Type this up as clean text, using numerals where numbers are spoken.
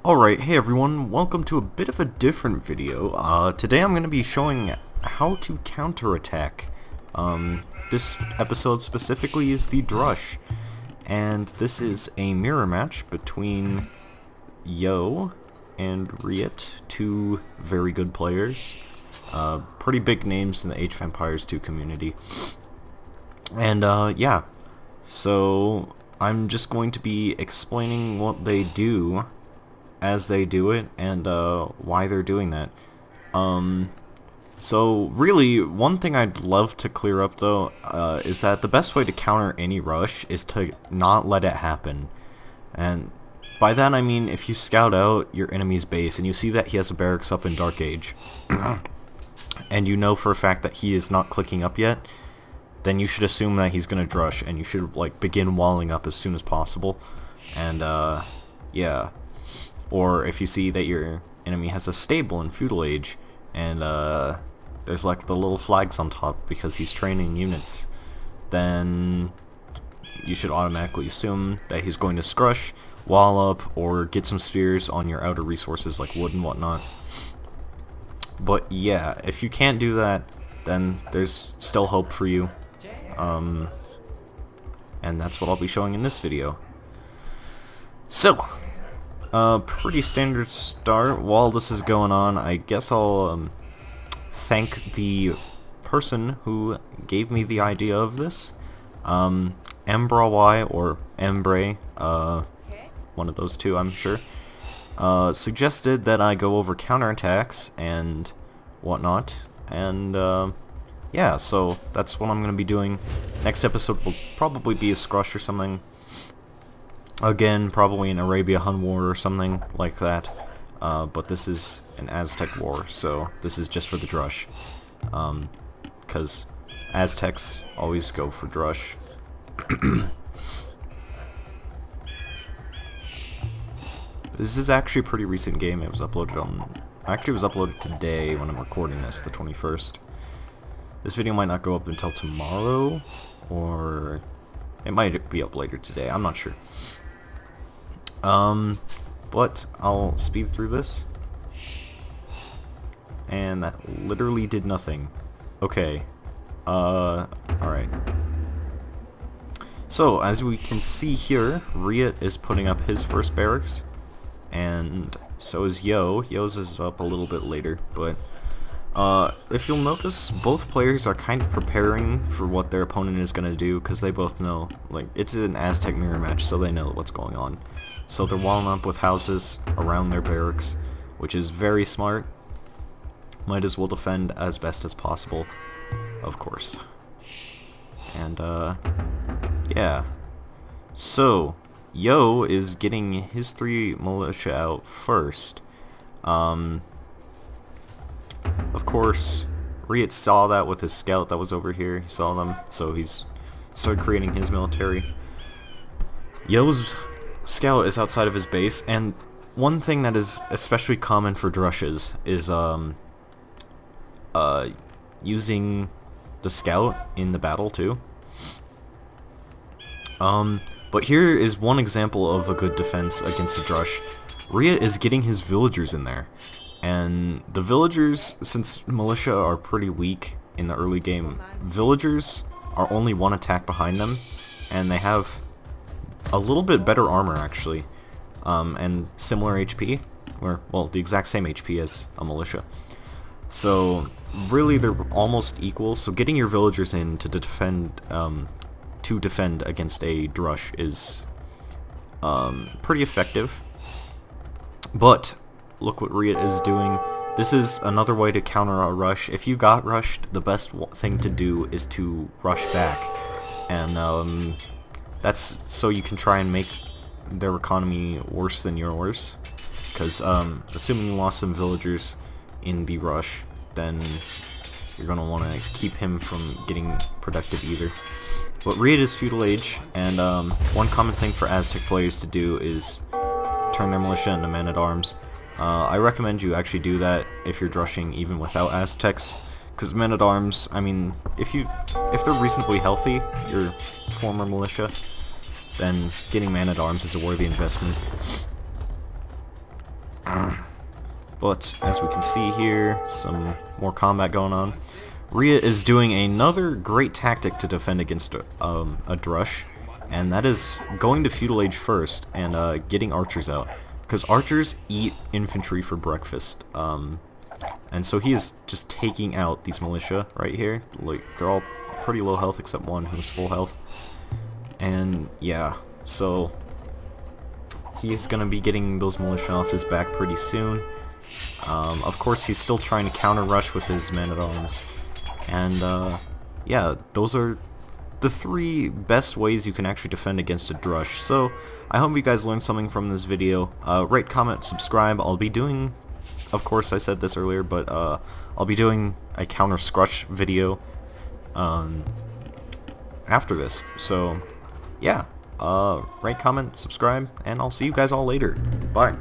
Alright, hey everyone, welcome to a bit of a different video. Today I'm going to be showing how to counterattack. This episode specifically is the Drush, and this is a mirror match between Yo and Riet, two very good players. Pretty big names in the Age of Empires 2 community. And yeah, so I'm just going to be explaining what they do as they do it, and why they're doing that. So really, one thing I'd love to clear up though, is that the best way to counter any rush is to not let it happen. And by that I mean, if you scout out your enemy's base and you see that he has a barracks up in Dark Age, and you know for a fact that he is not clicking up yet, then you should assume that he's gonna drush, and you should like begin walling up as soon as possible. And yeah. Or if you see that your enemy has a stable in Feudal Age, and there's like the little flags on top because he's training units, then you should automatically assume that he's going to scrush, wall up, or get some spears on your outer resources like wood and whatnot. But yeah, if you can't do that, then there's still hope for you. And that's what I'll be showing in this video. So, pretty standard start. While this is going on, I guess I'll thank the person who gave me the idea of this. Embra or Embre, one of those two I'm sure, suggested that I go over counterattacks and whatnot, and yeah, so that's what I'm going to be doing. Next episode will probably be a scrush or something. Again, probably an Arabia Hun war or something like that, but this is an Aztec war, so this is just for the Drush, because Aztecs always go for Drush. This is actually a pretty recent game. It was uploaded on... Actually, it was uploaded today when I'm recording this, the 21st. This video might not go up until tomorrow, or it might be up later today. I'm not sure. But I'll speed through this. And that literally did nothing. Okay. Alright. So, as we can see here, Riet is putting up his first barracks. And so is Yo. Yo's is up a little bit later, but if you'll notice, both players are kind of preparing for what their opponent is going to do, because they both know, like, it's an Aztec mirror match, so they know what's going on. So they're walling up with houses around their barracks, which is very smart. Might as well defend as best as possible, of course. And, yeah. So, Yo is getting his 3 militia out first. Of course, Riet saw that with his scout that was over here. He saw them, so he's started creating his military. Yo's scout is outside of his base, and one thing that is especially common for Drushes is using the scout in the battle too. But here is one example of a good defense against a Drush. Riet is getting his villagers in there, and the villagers, since militia are pretty weak in the early game, villagers are only one attack behind them, and they have a little bit better armor actually, and similar HP, or well, the exact same HP as a militia. So really, they're almost equal. So getting your villagers in to defend against a Drush is pretty effective. But look what Riet is doing. This is another way to counter a rush. If you got rushed, the best thing to do is to rush back, and that's so you can try and make their economy worse than yours. Because assuming you lost some villagers in the rush, then you're gonna want to keep him from getting productive either. But Riet is Feudal Age, and one common thing for Aztec players to do is turn their militia into men-at-arms. I recommend you actually do that if you're drushing even without Aztecs, because men-at-arms, I mean, if they're reasonably healthy, your former militia, then getting man-at-arms is a worthy investment. But as we can see here, some more combat going on. Rhea is doing another great tactic to defend against a Drush, and that is going to Feudal Age first and getting archers out, because archers eat infantry for breakfast. And so he is just taking out these militia right here. Like, they're all pretty low health except one who's full health. And yeah, so he's gonna be getting those militia off his back pretty soon. Of course, he's still trying to counter rush with his men-at-arms. And yeah, those are the 3 best ways you can actually defend against a Drush. So I hope you guys learned something from this video. Rate, comment, subscribe. I'll be doing, of course I said this earlier, but I'll be doing a counter Scrush video after this. So yeah, rate, comment, subscribe, and I'll see you guys all later. Bye.